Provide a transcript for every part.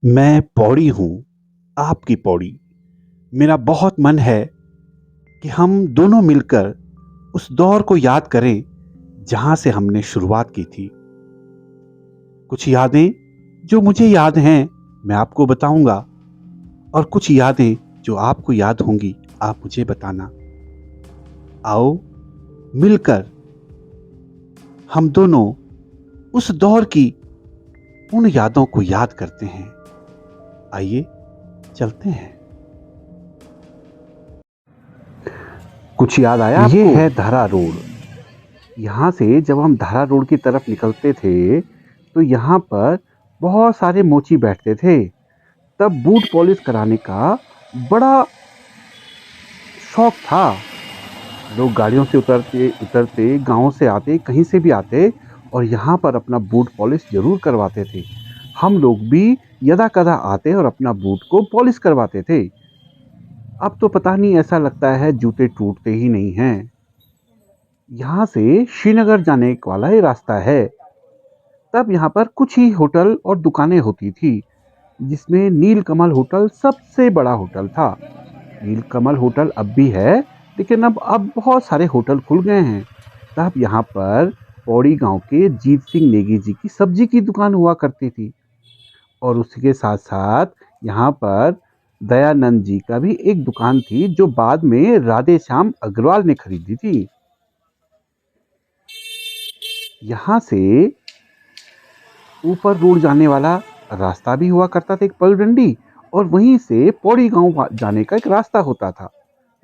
मैं पौड़ी हूँ, आपकी पौड़ी। मेरा बहुत मन है कि हम दोनों मिलकर उस दौर को याद करें जहाँ से हमने शुरुआत की थी। कुछ यादें जो मुझे याद हैं मैं आपको बताऊंगा और कुछ यादें जो आपको याद होंगी आप मुझे बताना। आओ मिलकर हम दोनों उस दौर की उन यादों को याद करते हैं। आइए चलते हैं। कुछ याद आया आपको? ये है धारा रोड। यहाँ से जब हम धारा रोड की तरफ निकलते थे तो यहाँ पर बहुत सारे मोची बैठते थे। तब बूट पॉलिश कराने का बड़ा शौक था। लोग गाड़ियों से उतरते उतरते गाँव से आते कहीं से भी आते और यहाँ पर अपना बूट पॉलिश जरूर करवाते थे। हम लोग भी यदा कदा आते और अपना बूट को पॉलिश करवाते थे। अब तो पता नहीं ऐसा लगता है जूते टूटते ही नहीं हैं। यहाँ से श्रीनगर जाने वाला ही रास्ता है। तब यहाँ पर कुछ ही होटल और दुकानें होती थी जिसमें नीलकमल होटल सबसे बड़ा होटल था। नीलकमल होटल अब भी है लेकिन अब बहुत सारे होटल खुल गए हैं। तब यहाँ पर पौड़ी गांव के जीत सिंह नेगी जी की सब्जी की दुकान हुआ करती थी और उसके साथ साथ यहाँ पर दयानंद जी का भी एक दुकान थी जो बाद में राधे श्याम अग्रवाल ने खरीदी थी। यहाँ से ऊपर रोड जाने वाला रास्ता भी हुआ करता था एक पगडंडी और वहीं से पौड़ी गांव जाने का एक रास्ता होता था।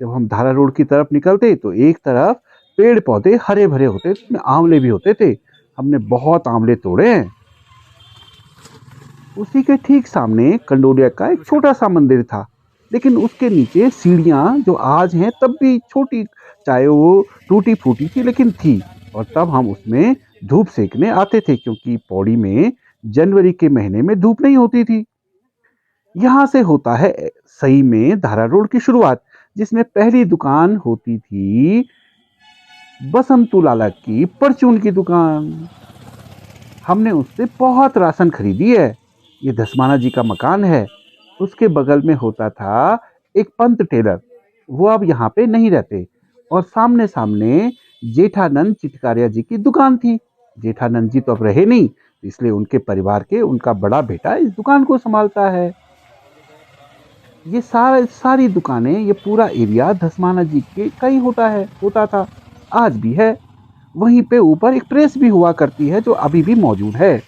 जब हम धारा रोड की तरफ निकलते तो एक तरफ पेड़ पौधे हरे भरे होते थे, उसमें आंवले भी होते थे। हमने बहुत आंवले तोड़े हैं। उसी के ठीक सामने कंडोलिया का एक छोटा सा मंदिर था लेकिन उसके नीचे सीढ़ियां जो आज हैं तब भी छोटी, चाहे वो टूटी फूटी थी लेकिन थी। और तब हम उसमें धूप सेकने आते थे क्योंकि पौड़ी में जनवरी के महीने में धूप नहीं होती थी। यहाँ से होता है सही में धारा रोड की शुरुआत जिसमें पहली दुकान होती थी बसंतू लाला की परचून की दुकान। हमने उससे बहुत राशन खरीदी है। ये धसमाना जी का मकान है। उसके बगल में होता था एक पंत टेलर, वो अब यहाँ पे नहीं रहते। और सामने सामने जेठानंद चिटकारिया जी की दुकान थी। जेठानंद जी तो अब रहे नहीं, इसलिए उनके परिवार के उनका बड़ा बेटा इस दुकान को संभालता है। ये सारी दुकानें, ये पूरा एरिया धसमाना जी के का ही होता था, आज भी है। वहीं पे ऊपर एक प्रेस भी हुआ करती है जो अभी भी मौजूद है।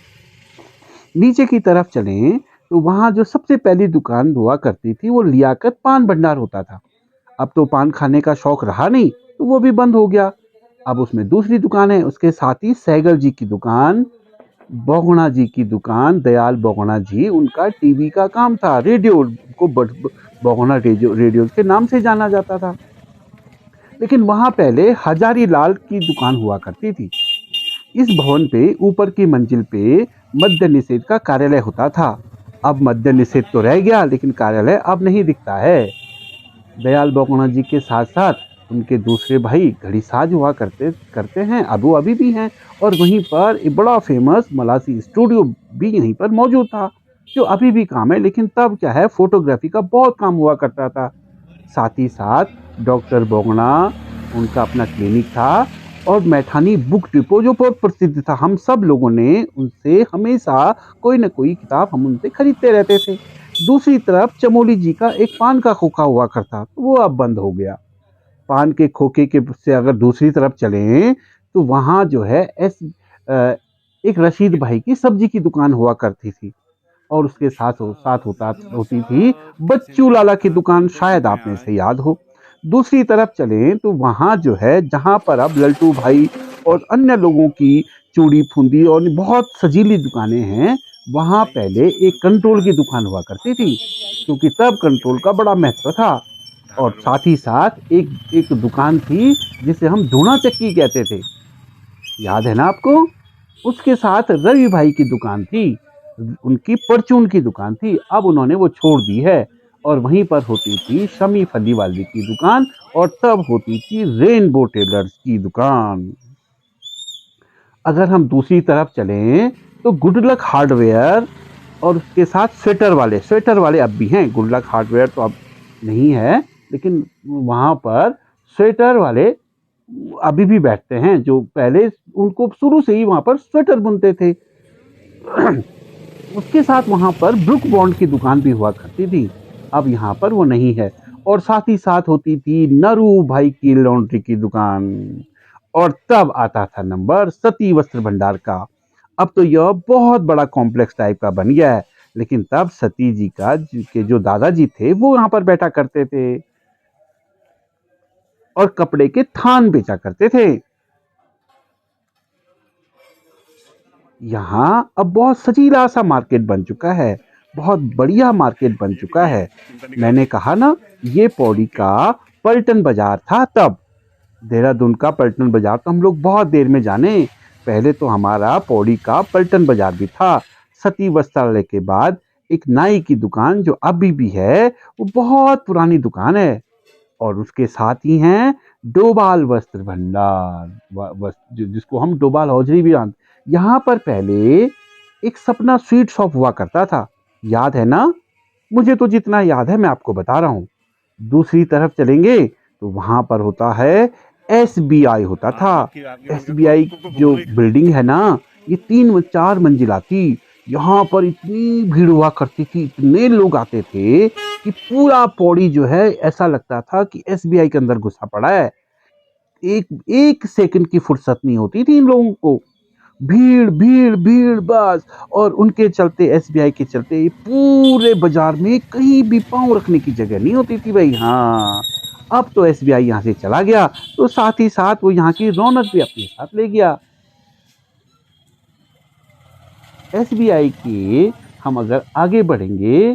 नीचे की तरफ चलें तो वहां जो सबसे पहली दुकान हुआ करती थी वो लियाकत पान भंडार होता था। अब तो पान खाने का शौक रहा नहीं तो वो भी बंद हो गया। अब उसमें दूसरी दुकान है, उसके साथ ही सैगल जी की दुकान, बोगणा जी की दुकान। दयाल बोगणा जी, उनका टीवी का काम था, रेडियो को बोगणा रेडियो के नाम से जाना जाता था। लेकिन वहां पहले हजारी लाल की दुकान हुआ करती थी। इस भवन पे ऊपर की मंजिल पे मद्य निषेध का कार्यालय होता था। अब मद्य निषेध तो रह गया लेकिन कार्यालय अब नहीं दिखता है। दयाल बोगणा जी के साथ साथ उनके दूसरे भाई घड़ीसाज हुआ करते करते हैं, अब वो अभी भी हैं। और वहीं पर एक बड़ा फेमस मलासी स्टूडियो भी यहीं पर मौजूद था जो अभी भी काम है। लेकिन तब क्या है, फोटोग्राफी का बहुत काम हुआ करता था। साथ ही साथ डॉक्टर बोगणा, उनका अपना क्लिनिक था। और मैठानी बुक डिपो जो बहुत प्रसिद्ध था, हम सब लोगों ने उनसे हमेशा कोई न कोई किताब हम उनसे खरीदते रहते थे। दूसरी तरफ चमोली जी का एक पान का खोखा हुआ करता, वो अब बंद हो गया। पान के खोखे के से अगर दूसरी तरफ चलें तो वहां जो है एक रशीद भाई की सब्जी की दुकान हुआ करती थी और उसके साथ साथ होती थी बच्चू लाला की दुकान, शायद आप में से याद हो। दूसरी तरफ चलें तो वहां जो है जहां पर अब लल्टू भाई और अन्य लोगों की चूड़ी फुंदी और बहुत सजीली दुकानें हैं, वहां पहले एक कंट्रोल की दुकान हुआ करती थी क्योंकि तब कंट्रोल का बड़ा महत्व था। और साथ ही साथ एक एक दुकान थी जिसे हम धूना चक्की कहते थे, याद है ना आपको? उसके साथ रवि भाई की दुकान थी, उनकी परचून की दुकान थी, अब उन्होंने वो छोड़ दी है। और वहीं पर होती थी शमी फलीवाली की दुकान और तब होती थी रेनबो टेलर्स की दुकान। अगर हम दूसरी तरफ चलें तो गुड लक हार्डवेयर और उसके साथ स्वेटर वाले अब भी हैं। गुड लक हार्डवेयर तो अब नहीं है, लेकिन वहाँ पर स्वेटर वाले अभी भी बैठते हैं, जो पहले उनको शुरू से ही वहाँ पर स्वेटर बुनते थे। उसके साथ वहाँ पर ब्रुक बॉन्ड की दुकान भी हुआ करती थी, अब यहाँ पर वो नहीं है। और साथ ही साथ होती थी नरू भाई की लॉन्ड्री की दुकान। और तब आता था नंबर सती वस्त्र भंडार का। अब तो यह बहुत बड़ा कॉम्प्लेक्स टाइप का बन गया है, लेकिन तब सती जी के जो दादाजी थे वो यहाँ पर बैठा करते थे और कपड़े के थान बेचा करते थे। यहाँ अब बहुत सजीला सा मार्केट बन चुका है, बहुत बढ़िया मार्केट बन चुका है। मैंने कहा ना, ये पौड़ी का पलटन बाजार था तब। देहरादून का पलटन बाजार तो हम लोग बहुत देर में जाने। पहले तो हमारा पौड़ी का पलटन बाजार भी था। सती वस्त्रालय के बाद एक नाई की दुकान जो अभी भी है, वो बहुत पुरानी दुकान है। और उसके साथ ही हैं डोभाल वस्त्र भंडार, जिसको हम डोभाल हौजरी भी जानते। यहाँ पर पहले एक सपना स्वीट शॉप हुआ करता था, याद है ना? मुझे तो जितना याद है मैं आपको बता रहा हूँ। दूसरी तरफ चलेंगे तो वहां पर होता है एसबीआई होता था। एसबीआई जो बिल्डिंग है ना, ये 3-4 मंजिला थी। यहाँ पर इतनी भीड़ हुआ करती थी, इतने लोग आते थे कि पूरा पौड़ी जो है ऐसा लगता था कि एसबीआई के अंदर घुसा पड़ा है। एक एक सेकंड की फुर्सत नहीं होती थी इन लोगों को। भीड़ भीड़ भीड़ बस। और उनके चलते, एसबीआई के चलते पूरे बाजार में कहीं भी पांव रखने की जगह नहीं होती थी भाई। हाँ, अब तो एसबीआई यहाँ से चला गया, तो साथ ही साथ वो यहाँ की रौनक भी अपने साथ ले गया। एसबीआई के हम अगर आगे बढ़ेंगे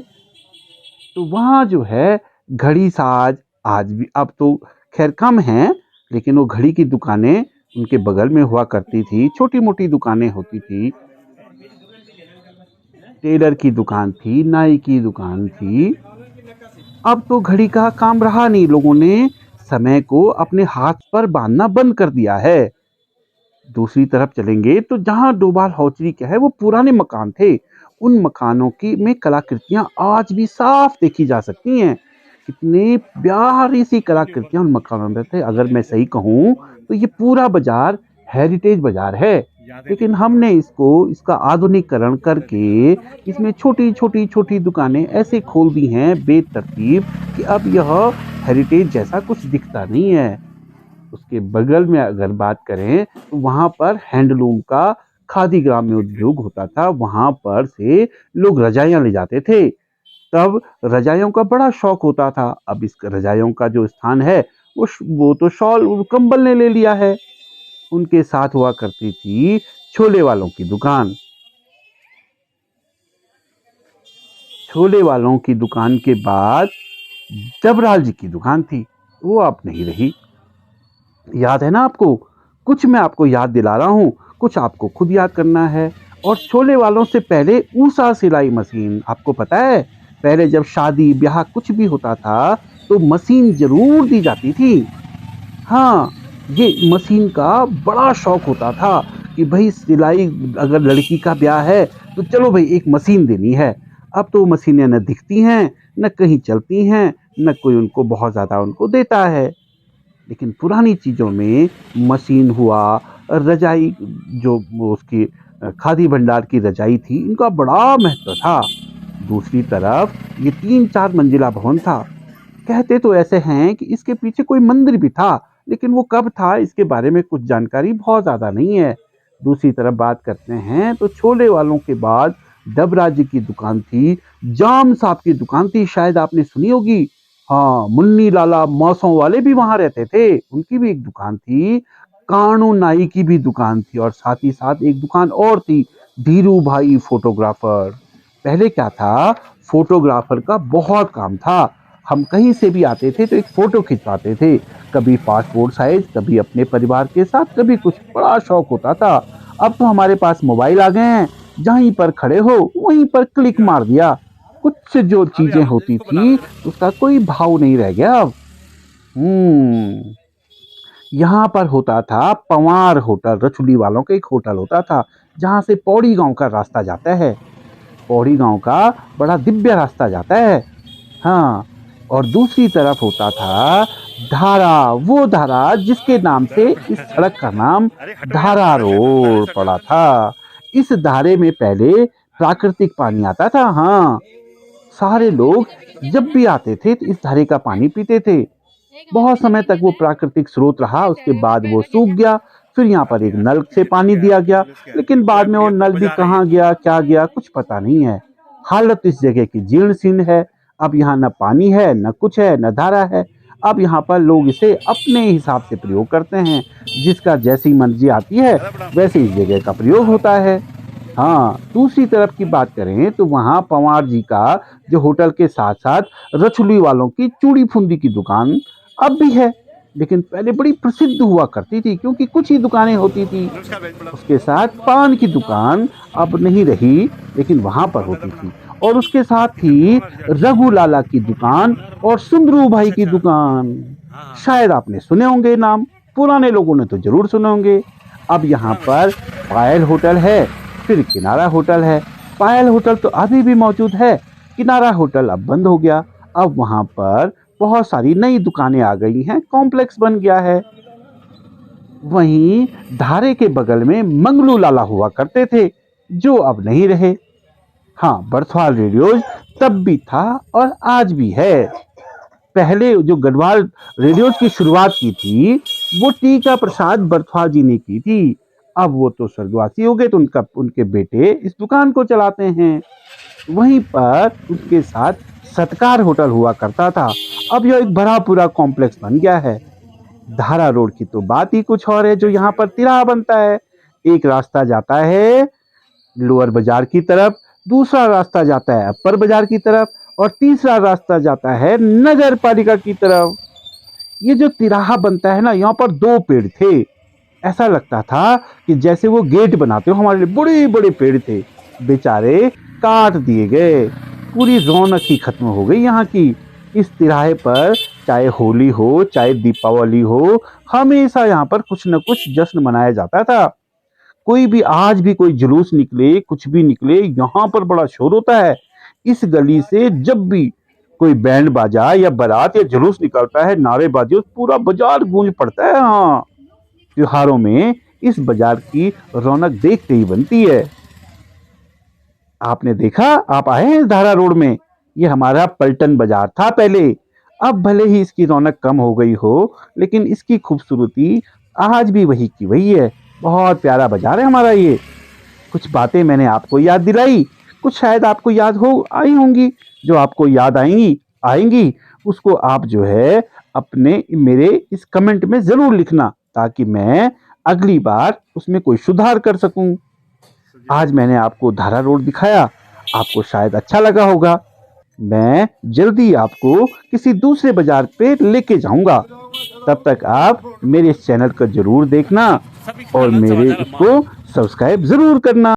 तो वहाँ जो है घड़ी साज आज भी, अब तो खैर कम है, लेकिन वो घड़ी की दुकानें उनके बगल में हुआ करती थी। छोटी मोटी दुकानें होती थी, टेलर की दुकान थी, नाई की दुकान थी। अब तो घड़ी का काम रहा नहीं, लोगों ने समय को अपने हाथ पर बांधना बंद कर दिया है। दूसरी तरफ चलेंगे तो जहाँ डोभाल हौचरी क्या है, वो पुराने मकान थे। उन मकानों की में कलाकृतियां आज भी साफ देखी जा सकती हैं। कितने प्यारी सी कलाकृतियां उन मकानों में थे। अगर मैं सही कहूँ तो ये पूरा बाजार हेरिटेज बाजार है, लेकिन हमने इसका आधुनिकीकरण करके इसमें छोटी छोटी दुकानें ऐसे खोल दी हैं बेतरतीब कि अब यह हेरिटेज जैसा कुछ दिखता नहीं है। उसके बगल में अगर बात करें तो वहां पर हैंडलूम का खादी ग्राम्य उद्योग होता था। वहां पर से लोग रजाइयां ले जाते थे। तब रजाइयों का बड़ा शौक होता था। अब इस रजाइयों का जो स्थान है, वो तो शॉल कंबल ने ले लिया है। उनके साथ हुआ करती थी छोले वालों की दुकान। छोले वालों की दुकान के बाद जबराल जी की दुकान थी, वो अब नहीं रही। याद है ना आपको? कुछ मैं आपको याद दिला रहा हूँ, कुछ आपको खुद याद करना है। और छोले वालों से पहले ऊषा सिलाई मशीन, आपको पता है? पहले जब शादी ब्याह कुछ भी होता था तो मशीन जरूर दी जाती थी। हाँ, ये मशीन का बड़ा शौक होता था कि भाई सिलाई, अगर लड़की का ब्याह है तो चलो भाई एक मशीन देनी है। अब तो मशीनें न दिखती हैं, न कहीं चलती हैं, न कोई उनको बहुत ज़्यादा उनको देता है। लेकिन पुरानी चीज़ों में मशीन हुआ, रजाई, जो वो उसकी खादी भंडार की रजाई थी, इनका बड़ा महत्व था। दूसरी तरफ ये 3-4 मंजिला भवन था। कहते तो ऐसे हैं कि इसके पीछे कोई मंदिर भी था, लेकिन वो कब था इसके बारे में कुछ जानकारी बहुत ज़्यादा नहीं है। दूसरी तरफ बात करते हैं तो छोले वालों के बाद डबरा जी की दुकान थी, जाम साहब की दुकान थी, शायद आपने सुनी होगी। हाँ, मुन्नी लाला मौसों वाले भी वहां रहते थे, उनकी भी एक दुकान थी। कानू नाई की भी दुकान थी, और साथ ही साथ एक दुकान और थी, धीरू भाई फोटोग्राफर। पहले क्या था, फोटोग्राफर का बहुत काम था। हम कहीं से भी आते थे तो एक फोटो खिंचवाते थे, कभी पासपोर्ट साइज, कभी अपने परिवार के साथ, कभी कुछ। बड़ा शौक होता था। अब तो हमारे पास मोबाइल आ गए हैं, जहीं पर खड़े हो वहीं पर क्लिक मार दिया। कुछ जो चीजें होती थी उसका कोई भाव नहीं रह गया अब। हम्म यहाँ पर होता था पंवार होटल, रछुली वालों का एक होटल होता था, जहाँ से पौड़ी गांव का रास्ता जाता है। पौड़ी गांव का बड़ा दिव्य रास्ता जाता है। हाँ, और दूसरी तरफ होता था धारा, वो धारा जिसके नाम से इस सड़क का नाम अरे हटो यार, धारा सारा शहर तुम्हारे रोड से पड़ा डरा। था। इस धारे में पहले प्राकृतिक पानी आता था। हाँ, सारे लोग जब भी आते थे तो इस धारे का पानी पीते थे। बहुत समय तक वो प्राकृतिक स्रोत रहा, उसके बाद वो सूख गया। फिर यहाँ पर अरे एक यार, नल सब से खेत पानी में दिया गया, गया, जुलूस क्या है, लेकिन पूरा बाद में वो खेत नल में भी बजा रही कहाँ है। गया, क्या गया, कुछ पता नहीं है। हालत इस जगह की जीर्ण शीर्ण है। अब यहाँ न पानी है, न कुछ है, न धारा है। अब यहाँ पर लोग इसे अपने हिसाब से प्रयोग करते हैं। जिसका जैसी मर्जी आती है, दादा प्रणाम। वैसे इस जगह का प्रयोग होता है। हाँ, दूसरी तरफ की बात करें तो वहाँ पंवार जी का जो होटल के साथ साथ रछुली वालों की चूड़ी फुंदी की दुकान अब भी है। लेकिन पहले बड़ी प्रसिद्ध हुआ करती थी क्योंकि कुछ ही दुकानें होती थी। नमस्कार बहन, प्रणाम। उसके साथ पान की दुकान अब नहीं रही, लेकिन वहां पर प्रणाम दादा, होती प्रणाम। थी। और उसके साथ किचन में ही कौन आ गया? रघु लाला की दुकान और सुंदरू भाई अच्छा की अच्छा। दुकान। हाँ हाँ। शायद आपने सुने होंगे नाम, पुराने लोगों ने तो जरूर सुने होंगे। अब यहाँ प्रणाम पर भैया। पायल होटल है, फिर किनारा होटल है। पायल होटल तो अभी भी मौजूद है, किनारा होटल अब बंद हो गया। अब वहां पर बहुत सारी नई दुकानें आ गई हैं, कॉम्प्लेक्स बन गया है। वहीं धारे के बगल में मंगलू लाला हुआ करते थे, जो अब नहीं रहे। हाँ, बर्थवाल रेडियोज तब भी था और आज भी है। पहले जो गढ़वाल रेडियोज की शुरुआत की थी, वो टीका प्रसाद बर्थवाल जी ने की थी। अब वो तो स्वर्गवासी हो गए, तो उनके बेटे इस दुकान को चलाते हैं। वहीं पर उसके साथ सत्कार होटल हुआ करता था। अब यह एक बड़ा पूरा कॉम्प्लेक्स बन गया है। धारा रोड की तो बात ही कुछ और है, जो यहाँ पर तिराहा बनता है। एक रास्ता जाता है लोअर बाजार की तरफ, दूसरा रास्ता जाता है अपर बाजार की तरफ, और तीसरा रास्ता जाता है नगर पालिका की तरफ। ये जो तिराहा बनता है ना, यहाँ पर दो पेड़ थे। ऐसा लगता था कि जैसे वो गेट बनाते हो, हमारे लिए बड़े बड़े पेड़ थे, बेचारे काट दिए गए। पूरी रौनक ही खत्म हो गई यहाँ की। इस तिराहे पर चाहे होली हो, चाहे दीपावली हो, हमेशा यहाँ पर कुछ न कुछ जश्न मनाया जाता था। कोई भी आज भी कोई जुलूस निकले, कुछ भी निकले, यहाँ पर बड़ा शोर होता है। इस गली से जब भी कोई बैंड बाजा या बारात या जुलूस निकलता है, नारेबाजी, पूरा बाजार गूंज पड़ता है। हाँ, त्योहारों में इस बाजार की रौनक देखते ही बनती है। आपने देखा, आप आए हैं इस धारा रोड में? ये हमारा पलटन बाजार था पहले। अब भले ही इसकी रौनक कम हो गई हो, लेकिन इसकी खूबसूरती आज भी वही की वही है। बहुत प्यारा बाजार है हमारा ये। कुछ बातें मैंने आपको याद दिलाई, कुछ शायद आपको याद हो आई होंगी। जो आपको याद आएंगी आएंगी उसको आप जो है अपने मेरे इस कमेंट में जरूर लिखना, ताकि मैं अगली बार उसमें कोई सुधार कर सकूं। आज मैंने आपको धारा रोड दिखाया, आपको शायद अच्छा लगा होगा। मैं जल्दी आपको किसी दूसरे बाजार पे लेके जाऊंगा। तब तक आप मेरे इस चैनल को जरूर देखना सभी और खानदान मेरे समाचार अब इसको सब्सक्राइब जरूर करना।